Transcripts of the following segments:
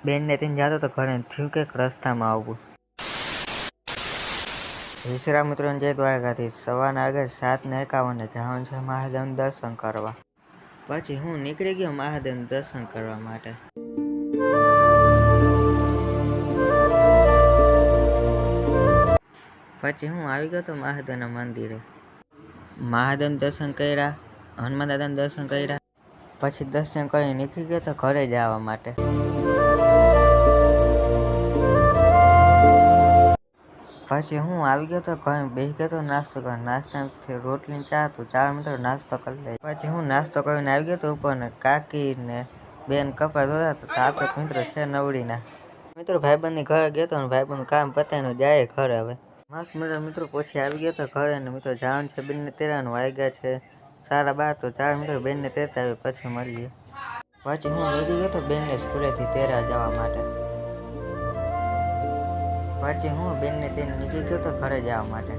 બેનને ત્યાં જતો તો ઘરે થયું કે રસ્તામાં આવવું. વિશ્રામ મિત્રોને જય દ્વારકાથી સવારના આગળ 7:51 જવાનું છે મહાદેવના દર્શન કરવા. પછી હું નીકળી ગયો મહાદેવના દર્શન કરવા માટે. પછી હું આવી ગયો તો મહાદેવના મંદિરે. મહાદેવના દર્શન કર્યા, હનુમાન દાદાના દર્શન કર્યા. પછી દર્શન કરીને નીકળી ગયો તો ઘરે જવા માટે. પછી હું આવી ગયો તો ઘરે બેસી ગયો તો નાસ્તો કરવા. નાસ્તાથી રોટલી ચા તો ચાર મિત્રો નાસ્તો કરી લે. પછી હું નાસ્તો કરીને આવી ગયો તો ઉપર ને કાકી ને બેન કપડા ધોતા તો આપણે મિત્રો છે નવડીના. મિત્રો ભાઈબંધની ઘરે ગયો તો ભાઈબંધનું કામ પતાવીને જાય ઘરે હવે. મસ્ત મજા મિત્રો પછી આવી ગયા તો ઘરે ને મિત્રો જવાનું છે બેનને તેરાનું વાગ્યા છે 12:30 તો ચાર મિત્રો બેનને તેરતા આવે પછી મળીએ. પછી હું નીકળી ગયો તો બેનને સ્કૂલેથી તેરવા જવા માટે. પછી હું બેનને તેને નીકળી ગયો તો ઘરે જવા માટે.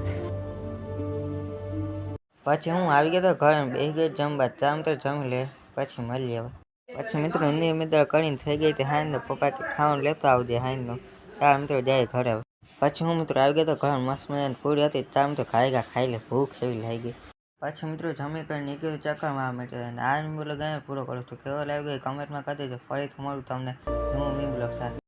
પછી હું આવી ગયો તો ઘરે બેસી ગયો જમવા. ચા મિત્રો જમી લે પછી મળીએ હવે. પછી મિત્રો નિયમિત્ર કરીને થઈ ગઈ તે હાંજનો. પપ્પા કે ખાવાનું લેતો આવજે હાંજનો. ચાર મિત્રો જાય ઘરે હવે. પછી હું મિત્રો આવી ગયો તો ઘર મસ્ત મજાની પૂરી હતી. ચાર મિત્રો ખાઈ લે ભૂખ એવી લાગી. પછી મિત્રો જમી કરીને નીકળ્યું ચક્કર મારવા માટે. અને આ બ્લોગ અહીંયા પૂરો કરું છું. કેવો લાગ્યો કમેન્ટમાં કહી દેજો. ફરીથી મળું તમને ન્યૂ બ્લોગ સાથે.